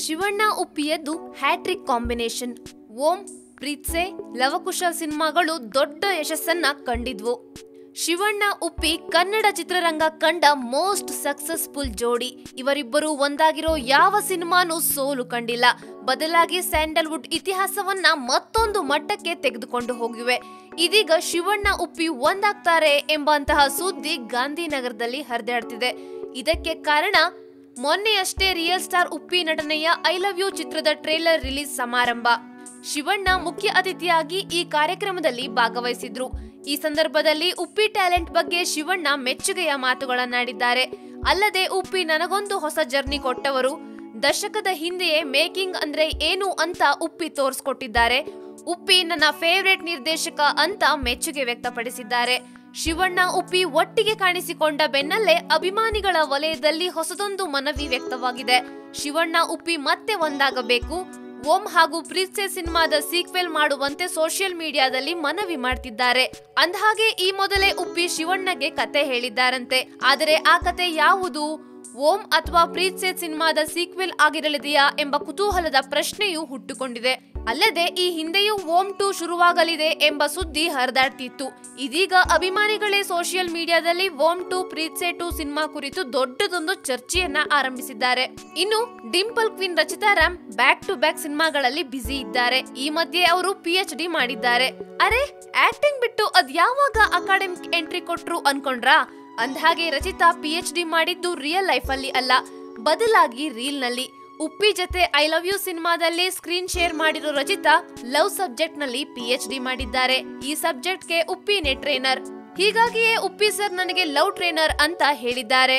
ಶಿವಣ್ಣ ಉಪ್ಪಿಯದ್ದು hat trick combination. Om, Preethse, Lavakusha ಸಿನಿಮಾಗಳು ದೊಡ್ಡ ಯಶಸ್ಸನ್ನ ಕಂಡಿದ್ವು. ಶಿವಣ್ಣ ಉಪ್ಪಿ ಕನ್ನಡ ಚಿತ್ರರಂಗ ಕಂಡ ಮೋಸ್ಟ್ ಸಕ್ಸಸ್ಫುಲ್ ಜೋಡಿ. ಇವರಿಬ್ಬರು ಒಂದಾಗಿರೋ ಯಾವ ಸಿನಿಮಾನೂ ಸೋಲು ಕಂಡಿಲ್ಲ. ಬದಲಾಗಿ ಸ್ಯಾಂಡಲ್ವುಡ್ ಇತಿಹಾಸವನ್ನ ಮತ್ತೊಂದು ಮಟ್ಟಕ್ಕೆ ತೆಗೆದುಕೊಂಡು ಹೋಗಿವೆ. ಇದೀಗ ಶಿವಣ್ಣ ಉಪ್ಪಿ ಒಂದಾಗ್ತಾರೆ ಎಂಬಂತಹ ಸುದ್ದಿ ಗಾಂಧಿನಗರದಲ್ಲಿ ಹರಿದಾಡ್ತಿದೆ. ಇದಕ್ಕೆ ಕಾರಣ ಮೊನ್ನೆಯಷ್ಟೇ ರಿಯಲ್ ಸ್ಟಾರ್ ಉಪ್ಪಿ ನಟನೆಯ ಐ ಲವ್ ಯು ಚಿತ್ರದ ಟ್ರೇಲರ್ ರಿಲೀಸ್ ಸಮಾರಂಭ. ಶಿವಣ್ಣ ಮುಖ್ಯ ಅತಿಥಿಯಾಗಿ ಈ ಕಾರ್ಯಕ್ರಮದಲ್ಲಿ ಭಾಗವಹಿಸಿದ್ರು. ಈ ಸಂದರ್ಭದಲ್ಲಿ ಉಪ್ಪಿ ಟ್ಯಾಲೆಂಟ್ ಬಗ್ಗೆ ಶಿವಣ್ಣ ಮೆಚ್ಚುಗೆಯ ಮಾತುಗಳನ್ನಾಡಿದ್ದಾರೆ. ಅಲ್ಲದೆ ಉಪ್ಪಿ ನನಗೊಂದು ಹೊಸ ಜರ್ನಿ ಕೊಟ್ಟವರು. ದಶಕದ ಹಿಂದೆಯೇ ಮೇಕಿಂಗ್ ಅಂದ್ರೆ ಏನು ಅಂತ ಉಪ್ಪಿ ತೋರಿಸ್ಕೊಟ್ಟಿದ್ದಾರೆ. ಉಪ್ಪಿ ನನ್ನ ಫೇವರೇಟ್ ನಿರ್ದೇಶಕ ಅಂತ ಮೆಚ್ಚುಗೆ ವ್ಯಕ್ತಪಡಿಸಿದ್ದಾರೆ. ಶಿವಣ್ಣ ಉಪ್ಪಿ ಒಟ್ಟಿಗೆ ಕಾಣಿಸಿಕೊಂಡ ಬೆನ್ನಲ್ಲೇ ಅಭಿಮಾನಿಗಳ ವಲಯದಲ್ಲಿ ಹೊಸದೊಂದು ಮನವಿ ವ್ಯಕ್ತವಾಗಿದೆ. ಶಿವಣ್ಣ ಉಪ್ಪಿ ಮತ್ತೆ ಒಂದಾಗಬೇಕು, ಓಂ ಹಾಗೂ ಪ್ರೀತ್ಸೆ ಸಿನಿಮಾದ ಸೀಕ್ವೆಲ್ ಮಾಡುವಂತೆ ಸೋಷಿಯಲ್ ಮೀಡಿಯಾದಲ್ಲಿ ಮನವಿ ಮಾಡ್ತಿದ್ದಾರೆ. ಅಂದಹಾಗೆ ಈ ಮೊದಲೇ ಉಪ್ಪಿ ಶಿವಣ್ಣಗೆ ಕತೆ ಹೇಳಿದ್ದಾರಂತೆ. ಆದರೆ ಆ ಕತೆ ಯಾವುದು? ಓಂ ಅಥವಾ ಪ್ರೀತ್ಸೆ ಸಿನಿಮಾದ ಸೀಕ್ವೆಲ್ ಆಗಿರಲಿದೆಯಾ ಎಂಬ ಕುತೂಹಲದ ಪ್ರಶ್ನೆಯೂ ಹುಟ್ಟುಕೊಂಡಿದೆ. ಅಲ್ಲದೆ ಈ ಹಿಂದೆಯೂ ಓಂ 2 ಶುರುವಾಗಲಿದೆ ಎಂಬ ಸುದ್ದಿ ಹರಿದಾಡ್ತಿತ್ತು. ಇದೀಗ ಅಭಿಮಾನಿಗಳೇ ಸೋಷಿಯಲ್ ಮೀಡಿಯಾದಲ್ಲಿ ಓಂ 2 ಪ್ರೀತ್ಸೆ 2 ಸಿನಿಮಾ ಕುರಿತು ದೊಡ್ಡದೊಂದು ಚರ್ಚೆಯನ್ನ ಆರಂಭಿಸಿದ್ದಾರೆ. ಇನ್ನು dimple queen Rachita Ram back to back ಸಿನಿಮಾಗಳಲ್ಲಿ ಬ್ಯುಸಿ ಇದ್ದಾರೆ. ಈ ಮಧ್ಯೆ ಅವರು PhD ಮಾಡಿದ್ದಾರೆ. ಅರೆ, ಆಕ್ಟಿಂಗ್ ಬಿಟ್ಟು ಅದ್ ಯಾವಾಗ ಅಕಾಡೆಮಿಕ್ ಎಂಟ್ರಿ ಕೊಟ್ರು ಅನ್ಕೊಂಡ್ರಾ? ಅಂದಹಾಗೆ ರಚಿತಾ PhD ಮಾಡಿದ್ದು ರಿಯಲ್ ಲೈಫ್ ಅಲ್ಲಿ ಅಲ್ಲ, ಬದಲಾಗಿ ರೀಲ್ ನಲ್ಲಿ. ಉಪ್ಪಿ ಜೊತೆ ಐ ಲವ್ ಯು ಸಿನಿಮಾದಲ್ಲಿ ಸ್ಕ್ರೀನ್ ಶೇರ್ ಮಾಡಿರೋ ರಚಿತಾ ಲವ್ ಸಬ್ಜೆಕ್ಟ್ ನಲ್ಲಿ PhD ಮಾಡಿದ್ದಾರೆ. ಈ ಸಬ್ಜೆಕ್ಟ್ಗೆ ಉಪ್ಪಿನೇ ಟ್ರೈನರ್. ಹೀಗಾಗಿಯೇ ಉಪ್ಪಿ ಸರ್ ನನಗೆ ಲವ್ ಟ್ರೈನರ್ ಅಂತ ಹೇಳಿದ್ದಾರೆ.